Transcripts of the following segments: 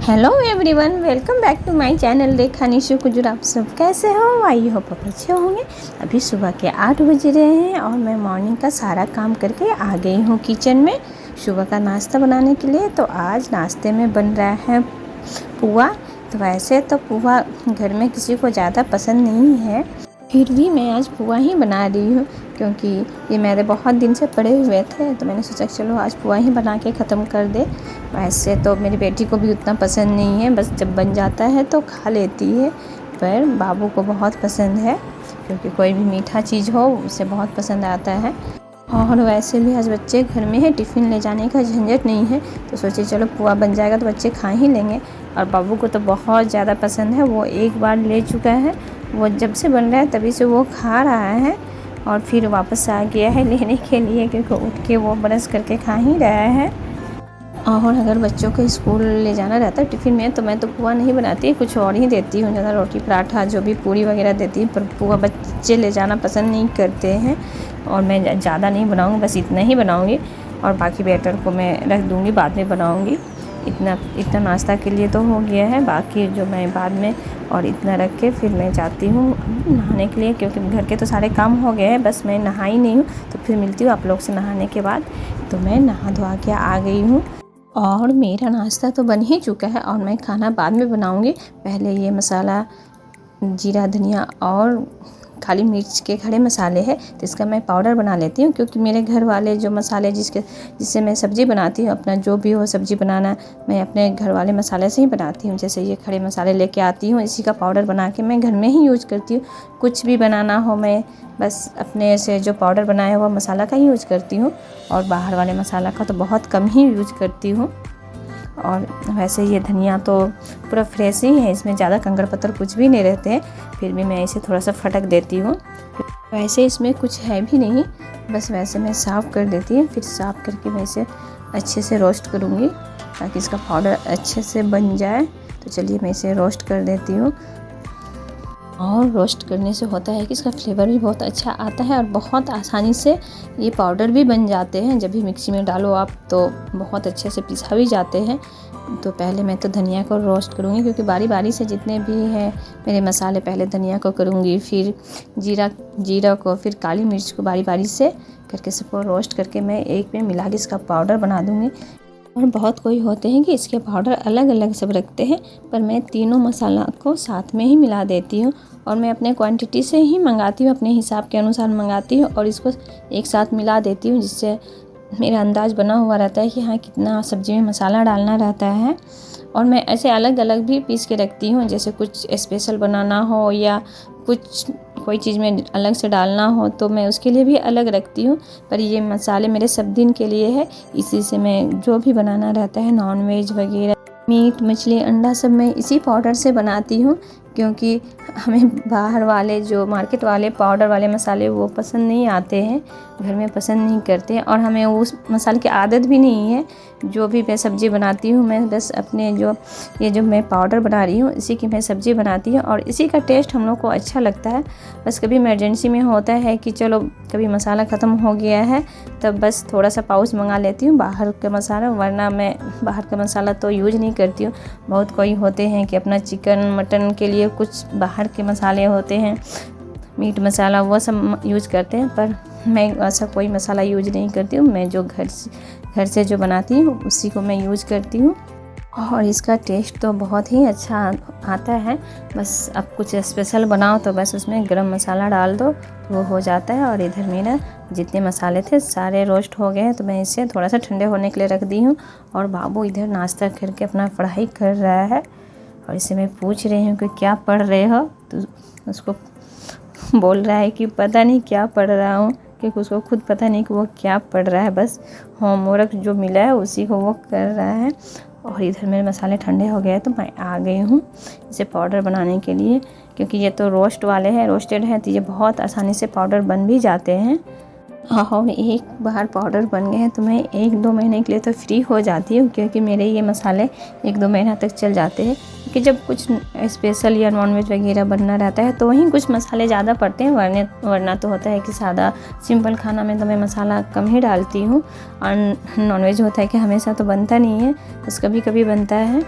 Hello everyone, welcome back to my channel Rekha Nishu Kujur. आप सब कैसे हो? आई होप आप अच्छे होंगे। अभी सुबह के 8 बज रहे हैं और मैं मॉर्निंग का सारा काम करके आ गई हूँ किचन में सुबह का नाश्ता बनाने के लिए। तो आज नाश्ते में बन रहा है पुआ। तो वैसे तो पुआ घर में किसी को ज़्यादा पसंद नहीं है, फिर भी मैं आज पुआ ही बना रही हूँ क्योंकि ये मेरे बहुत दिन से पड़े हुए थे। तो मैंने सोचा चलो आज पुआ ही बना के ख़त्म कर दे। वैसे तो मेरी बेटी को भी उतना पसंद नहीं है, बस जब बन जाता है तो खा लेती है, पर बाबू को बहुत पसंद है क्योंकि कोई भी मीठा चीज़ हो उसे बहुत पसंद आता है। और वैसे भी आज बच्चे घर में है, टिफ़िन ले जाने का झंझट नहीं है, तो सोचे चलो पुआ बन जाएगा तो बच्चे खा ही लेंगे। और बाबू को तो बहुत ज़्यादा पसंद है, वो एक बार ले चुका है, वो जब से बन रहा है तभी से वो खा रहा है और फिर वापस आ गया है लेने के लिए क्योंकि उठ के वो ब्रश करके खा ही रहा है। और अगर बच्चों को स्कूल ले जाना रहता है टिफ़िन में तो मैं तो पुआ नहीं बनाती, कुछ और ही देती हूँ, ज़्यादा रोटी पराठा जो भी पूरी वगैरह देती हूँ, पर पुआ बच्चे ले जाना पसंद नहीं करते हैं। और मैं ज़्यादा नहीं बनाऊँगी, बस इतना ही बनाऊँगी और बाकी बैटर को मैं रख दूँगी, बाद में बनाऊँगी। इतना नाश्ता के लिए तो हो गया है, बाकी जो मैं बाद में और इतना रख के फिर मैं जाती हूँ नहाने के लिए क्योंकि घर के तो सारे काम हो गए हैं, बस मैं नहाई नहीं हूँ। तो फिर मिलती हूँ आप लोग से नहाने के बाद। तो मैं नहा धोआ के आ गई हूँ और मेरा नाश्ता तो बन ही चुका है और मैं खाना बाद में बनाऊँगी। पहले ये मसाला जीरा धनिया और काली मिर्च के खड़े मसाले हैं तो इसका मैं पाउडर बना लेती हूँ क्योंकि मेरे घर वाले जो मसाले जिससे मैं सब्ज़ी बनाती हूँ, अपना जो भी हो सब्ज़ी बनाना मैं अपने घर वाले मसाले से ही बनाती हूँ। जैसे ये खड़े मसाले लेके आती हूँ, इसी का पाउडर बना के मैं घर में ही यूज करती हूँ। कुछ भी बनाना हो मैं बस अपने से जो पाउडर बनाया हुआ मसाला का ही यूज करती हूँ और बाहर वाले मसाला का तो बहुत कम ही यूज करती हूँ। और वैसे ये धनिया तो पूरा फ्रेश ही है, इसमें ज़्यादा कंकड़ पत्थर कुछ भी नहीं रहते हैं, फिर भी मैं इसे थोड़ा सा फटक देती हूँ। वैसे इसमें कुछ है भी नहीं, बस वैसे मैं साफ़ कर देती हूँ। फिर साफ़ करके मैं इसे अच्छे से रोस्ट करूँगी ताकि इसका पाउडर अच्छे से बन जाए। तो चलिए मैं इसे रोस्ट कर देती हूँ। और रोस्ट करने से होता है कि इसका फ्लेवर भी बहुत अच्छा आता है और बहुत आसानी से ये पाउडर भी बन जाते हैं। जब भी मिक्सी में डालो आप तो बहुत अच्छे से पिसा भी जाते हैं। तो पहले मैं तो धनिया को रोस्ट करूँगी क्योंकि बारी बारी से जितने भी हैं मेरे मसाले, पहले धनिया को करूँगी, फिर जीरा को, फिर काली मिर्च को बारी बारी से करके सबको रोस्ट करके मैं एक में मिला के इसका पाउडर बना दूँगी। और बहुत कोई होते हैं कि इसके पाउडर अलग अलग सब रखते हैं, पर मैं तीनों मसाला को साथ में ही मिला देती हूँ और मैं अपने क्वांटिटी से ही मंगाती हूँ, अपने हिसाब के अनुसार मंगाती हूँ और इसको एक साथ मिला देती हूँ, जिससे मेरा अंदाज़ बना हुआ रहता है कि हाँ कितना सब्ज़ी में मसाला डालना रहता है। और मैं ऐसे अलग अलग भी पीस के रखती हूँ, जैसे कुछ स्पेशल बनाना हो या कोई चीज़ में अलग से डालना हो तो मैं उसके लिए भी अलग रखती हूँ। पर ये मसाले मेरे सब दिन के लिए है, इसी से मैं जो भी बनाना रहता है नॉनवेज वगैरह, मीट मछली अंडा सब मैं इसी पाउडर से बनाती हूँ क्योंकि हमें बाहर वाले जो मार्केट वाले पाउडर वाले मसाले वो पसंद नहीं आते हैं, घर में पसंद नहीं करते और हमें उस मसाले की आदत भी नहीं है। जो भी मैं सब्ज़ी बनाती हूँ मैं बस अपने जो मैं पाउडर बना रही हूँ इसी की मैं सब्ज़ी बनाती हूँ और इसी का टेस्ट हम लोग को अच्छा लगता है। बस कभी इमरजेंसी में होता है कि चलो कभी मसाला ख़त्म हो गया है तब बस थोड़ा सा पाउच मंगा लेती हूँ बाहर का मसाला, वरना मैं बाहर का मसाला तो यूज नहीं करती हूँ। बहुत कोई होते हैं कि अपना चिकन मटन के लिए कुछ बाहर के मसाले होते हैं, मीट मसाला वो सब यूज करते हैं, पर मैं ऐसा कोई मसाला यूज नहीं करती हूँ। मैं जो घर से जो बनाती हूँ उसी को मैं यूज करती हूँ और इसका टेस्ट तो बहुत ही अच्छा आता है। बस अब कुछ स्पेशल बनाओ तो बस उसमें गरम मसाला डाल दो तो वो हो जाता है। और इधर मेरा जितने मसाले थे सारे रोस्ट हो गए हैं तो मैं इसे थोड़ा सा ठंडे होने के लिए रख दी हूँ। और बाबू इधर नाश्ता करके अपना पढ़ाई कर रहा है और इसे मैं पूछ रही हूँ कि क्या पढ़ रहे हो, तो उसको बोल रहा है कि पता नहीं क्या पढ़ रहा हूँ, क्योंकि उसको खुद पता नहीं कि वो क्या पढ़ रहा है, बस होमवर्क जो मिला है उसी को वो कर रहा है। और इधर मेरे मसाले ठंडे हो गए तो मैं आ गई हूँ इसे पाउडर बनाने के लिए, क्योंकि ये तो रोस्टेड है तो ये बहुत आसानी से पाउडर बन भी जाते हैं। और एक बार पाउडर बन गए हैं तो मैं 1-2 महीने के लिए तो फ्री हो जाती हूँ क्योंकि मेरे ये मसाले 1-2 महीना तक चल जाते हैं। कि जब कुछ स्पेशल या नॉनवेज वगैरह बनना रहता है तो वहीं कुछ मसाले ज़्यादा पड़ते हैं, वरना तो होता है कि सादा सिंपल खाना में तो मैं मसाला कम ही डालती हूँ। और नॉनवेज होता है कि हमेशा तो बनता नहीं है, बस कभी कभी बनता है।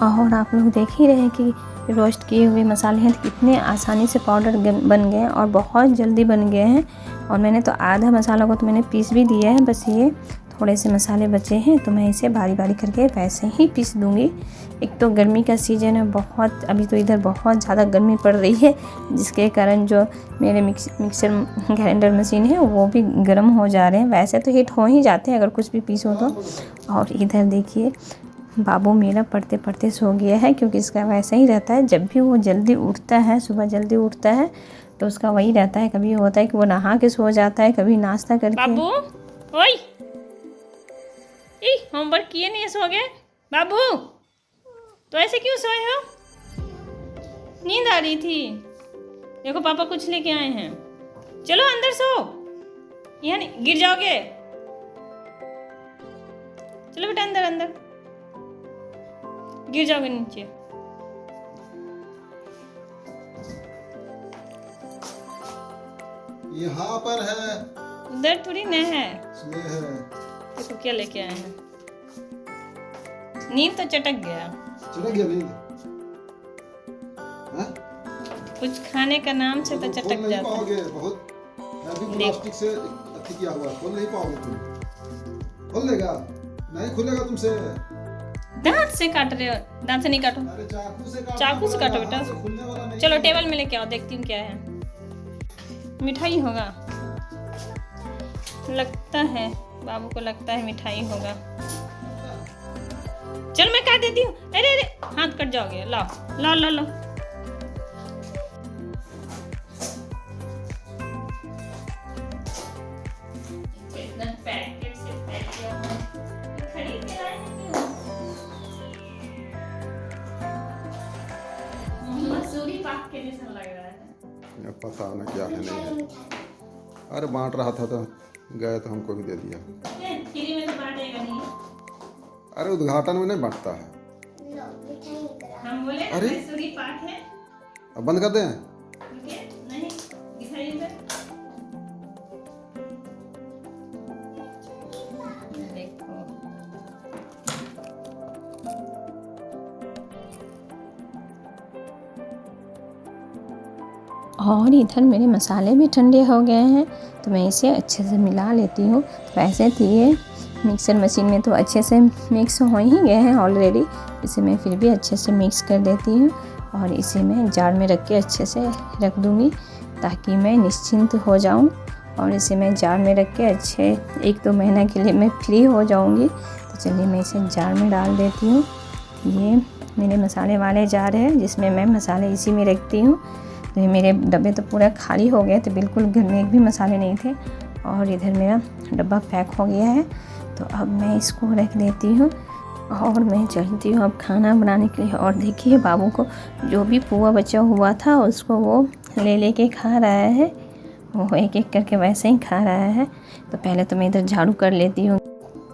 और आप लोग देख ही रहे हैं कि रोस्ट किए हुए मसाले हैं कितने आसानी से पाउडर बन गए हैं और बहुत जल्दी बन गए हैं। और मैंने तो आधा मसाला को तो मैंने पीस भी दिया है, बस ये थोड़े से मसाले बचे हैं तो मैं इसे बारी बारी करके वैसे ही पीस दूँगी। एक तो गर्मी का सीज़न है बहुत, अभी तो इधर बहुत ज़्यादा गर्मी पड़ रही है, जिसके कारण जो मेरे मिक्सर ग्राइंडर मशीन है वो भी गर्म हो जा रहे हैं। वैसे तो हीट हो ही जाते हैं अगर कुछ भी पीसो तो। और इधर देखिए बाबू मेरा पढ़ते पढ़ते सो गया है, क्योंकि इसका वैसा ही रहता है। जब भी वो जल्दी उठता है, सुबह जल्दी उठता है तो उसका वही रहता है। कभी होता है कि वो नहा के सो जाता है, कभी नाश्ता करके। बाबू ओए, होमवर्क किए नहीं सो गए? बाबू तो ऐसे क्यों सोए हो? नींद आ रही थी? देखो पापा कुछ लेके आए हैं, चलो अंदर सो, यहाँ नहीं गिर जाओगे। चलो बेटा अंदर अंदर, गिर जाओगे नीचे। यहाँ पर है, उधर थोड़ी न है। इसमें है। देखो क्या लेके आए हैं। नींद तो चटक गया। चटक गया नींद? हाँ? कुछ खाने का नाम से तो चटक खोल नहीं जाता है। पाओगे, बहुत हैवी प्लास्टिक से अथी किया हुआ है, खोल नहीं पाओगे तुम। खोल लेगा? नहीं खुलेगा तुमसे। दांत से काट रहे हो? दांत से नहीं काटो, अरे चाकू से काटो। चाकू से काटो बेटा। खुलने वाला नहीं। चलो टेबल में लेके आओ, देखती हूँ क्या है। मिठाई होगा लगता है, बाबू को लगता है मिठाई होगा। चल मैं काट देती हूँ। अरे अरे हाथ कट जाओगे, लाओ लाओ लाओ लाओ। पैकेट से पैक किया हुआ खरीद के लाए हैं क्यों? मसूरी पाक के जैसा लग रहा है। पता नहीं क्या है नहीं है। अरे बांट रहा था तो गए तो हमको भी दे दिया। फ्री में तो बांटेगा नहीं। अरे उद्घाटन में नहीं बांटता है। हम बोले अरे मसूरी पाक है। अब बंद कर दें? नहीं दिखाइए इधर। देखो और इधर मेरे मसाले भी ठंडे हो गए हैं तो मैं इसे अच्छे से मिला लेती हूँ। वैसे तो ये मिक्सर मशीन में तो अच्छे से मिक्स हो ही गए हैं ऑलरेडी, इसे मैं फिर भी अच्छे से मिक्स कर देती हूँ और इसे मैं जार में रख के अच्छे से रख दूँगी ताकि मैं निश्चिंत हो जाऊँ। और इसे मैं जार में रख के अच्छे 1-2 महीना के लिए मैं फ्री हो जाऊँगी। तो चलिए मैं इसे जार में डाल देती हूँ। ये मेरे मसाले वाले जार है जिसमें मैं मसाले इसी में रखती हूँ। तो ये मेरे डब्बे तो पूरा खाली हो गए थे, बिल्कुल घर में एक भी मसाले नहीं थे। और इधर मेरा डब्बा पैक हो गया है तो अब मैं इसको रख देती हूँ और मैं चलती हूँ अब खाना बनाने के लिए। और देखिए बाबू को जो भी पुआ बचा हुआ था उसको वो ले लेके खा रहा है, वो एक एक करके वैसे ही खा रहा है। तो पहले तो मैं इधर झाड़ू कर लेती हूँ,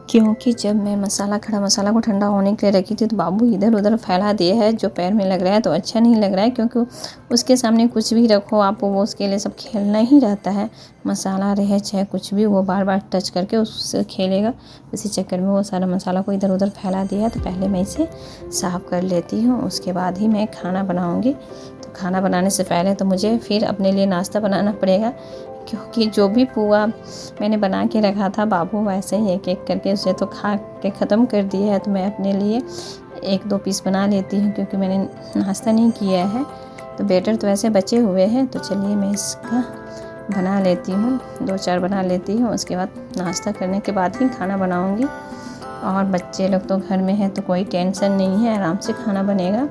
क्योंकि जब मैं खड़ा मसाला को ठंडा होने के लिए रखी थी तो बाबू इधर उधर फैला दिया है जो पैर में लग रहा है, तो अच्छा नहीं लग रहा है। क्योंकि उसके सामने कुछ भी रखो आप, वो उसके लिए सब खेलना ही रहता है। मसाला रहे चाहे कुछ भी, वो बार बार टच करके उससे खेलेगा। इसी चक्कर में वो सारा मसाला को इधर उधर फैला दिया है। तो पहले मैं इसे साफ़ कर लेती हूँ, उसके बाद ही मैं खाना बनाऊँगी। तो खाना बनाने से पहले तो मुझे फिर अपने लिए नाश्ता बनाना पड़ेगा, क्योंकि जो भी पुआ मैंने बना के रखा था बाबू वैसे ही एक एक करके उसे तो खा के ख़त्म कर दिया है। तो मैं अपने लिए 1-2 पीस बना लेती हूँ, क्योंकि मैंने नाश्ता नहीं किया है। तो बैटर तो ऐसे बचे हुए हैं, तो चलिए मैं इसका बना लेती हूँ, 2-4 बना लेती हूँ। उसके बाद नाश्ता करने के बाद ही खाना बनाऊँगी। और बच्चे लोग तो घर में हैं तो कोई टेंशन नहीं है, आराम से खाना बनेगा।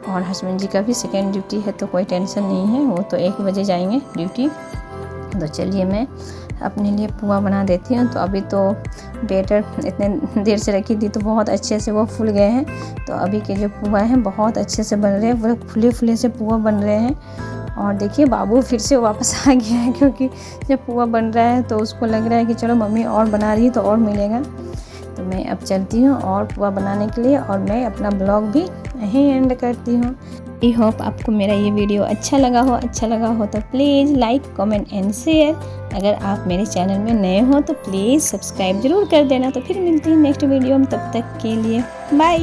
और हस्बैंड जी का भी सेकेंड ड्यूटी है तो कोई टेंशन नहीं है, वो तो 1 बजे जाएंगे ड्यूटी। तो चलिए मैं अपने लिए पुआ बना देती हूँ। तो अभी तो बैटर इतने देर से रखी थी तो बहुत अच्छे से वो फूल गए हैं। तो अभी के जो पुआ हैं बहुत अच्छे से बन रहे हैं, पूरे फुले फुले से पुआ बन रहे हैं। और देखिए बाबू फिर से वापस आ गया है, क्योंकि जब पुआ बन रहा है तो उसको लग रहा है कि चलो मम्मी और बना रही है तो और मिलेगा। तो मैं अब चलती हूँ और पुआ बनाने के लिए, और मैं अपना ब्लॉग भी यहीं एंड करती हूँ। आई होप आपको मेरा ये वीडियो अच्छा लगा हो तो please like comment and share. अगर आप मेरे चैनल में नए हो तो प्लीज़ सब्सक्राइब ज़रूर कर देना। तो फिर मिलती हैं नेक्स्ट वीडियो में, तब तक के लिए बाय।